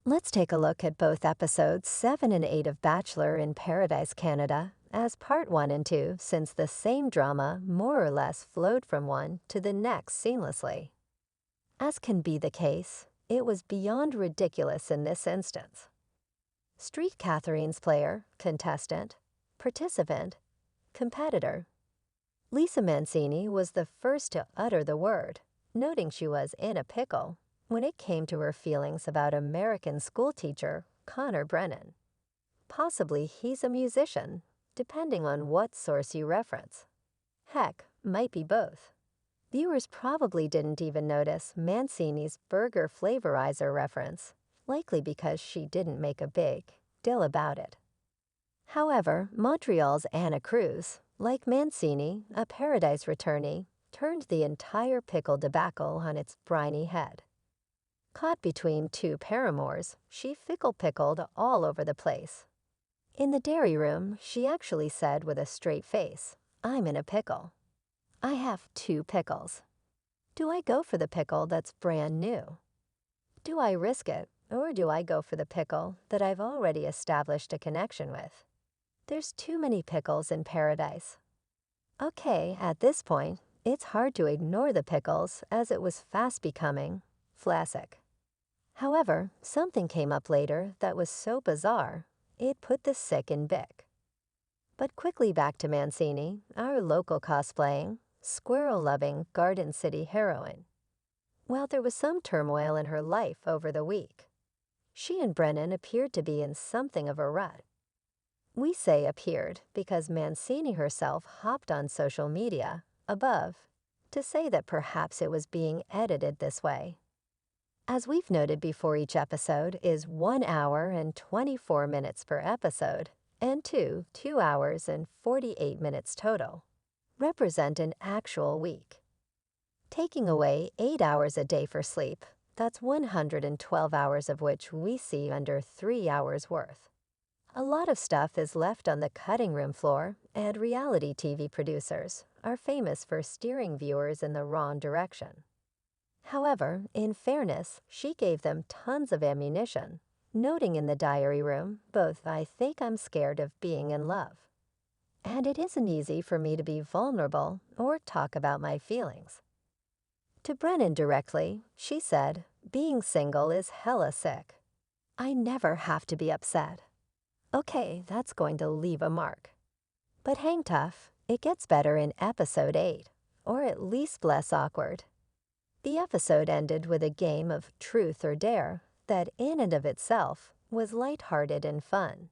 Let's take a look at both episodes 7 and 8 of Bachelor in Paradise, Canada, as part 1 and 2, since the same drama more or less flowed from one to the next seamlessly. As can be the case, it was beyond ridiculous in this instance. Street Catharines player, contestant, participant, competitor. Lisa Mancini was the first to utter the word, noting she was in a pickle when it came to her feelings about American schoolteacher Connor Brennan. Possibly he's a musician, depending on what source you reference. Heck, might be both. Viewers probably didn't even notice Mancini's burger flavorizer reference, likely because she didn't make a big deal about it. However, Montreal's Anna Cruz, like Mancini, a Paradise returnee, turned the entire pickle debacle on its briny head. Caught between two paramours, she fickle-pickled all over the place. In the dairy room, she actually said with a straight face, "I'm in a pickle. I have two pickles. Do I go for the pickle that's brand new? Do I risk it, or do I go for the pickle that I've already established a connection with? There's too many pickles in paradise." Okay, at this point, it's hard to ignore the pickles as it was fast becoming classic. However, something came up later that was so bizarre, it put the sick in Bic. But quickly back to Mancini, our local cosplaying, squirrel-loving Garden City heroine. While there was some turmoil in her life over the week, she and Brennan appeared to be in something of a rut. We say appeared because Mancini herself hopped on social media, above, to say that perhaps it was being edited this way. As we've noted before, each episode is 1 hour and 24 minutes per episode, and 2 hours and 48 minutes total, represent an actual week. Taking away 8 hours a day for sleep, that's 112 hours of which we see under 3 hours worth. A lot of stuff is left on the cutting room floor, and reality TV producers are famous for steering viewers in the wrong direction. However, in fairness, she gave them tons of ammunition, noting in the diary room both "I think I'm scared of being in love," and "it isn't easy for me to be vulnerable or talk about my feelings." To Brennan directly, she said, "Being single is hella sick. I never have to be upset." Okay, that's going to leave a mark. But hang tough, it gets better in episode 8, or at least less awkward. The episode ended with a game of truth or dare that in and of itself was lighthearted and fun.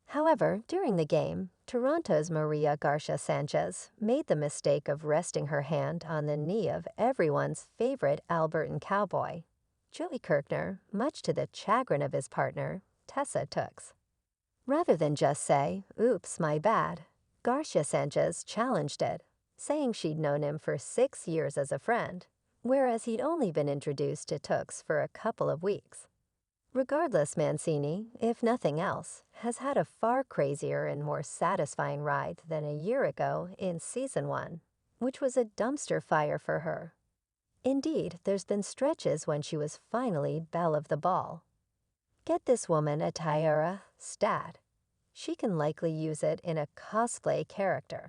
However, during the game, Toronto's Maria Garcia Sanchez made the mistake of resting her hand on the knee of everyone's favorite Albertan cowboy, Joey Kirkner, much to the chagrin of his partner, Tessa Tooks. Rather than just say, "Oops, my bad," Garcia Sanchez challenged it, saying she'd known him for 6 years as a friend, whereas he'd only been introduced to Tooks for a couple of weeks. Regardless, Mancini, if nothing else, has had a far crazier and more satisfying ride than a year ago in Season 1, which was a dumpster fire for her. Indeed, there's been stretches when she was finally belle of the ball. Get this woman a tiara stat. She can likely use it in a cosplay character.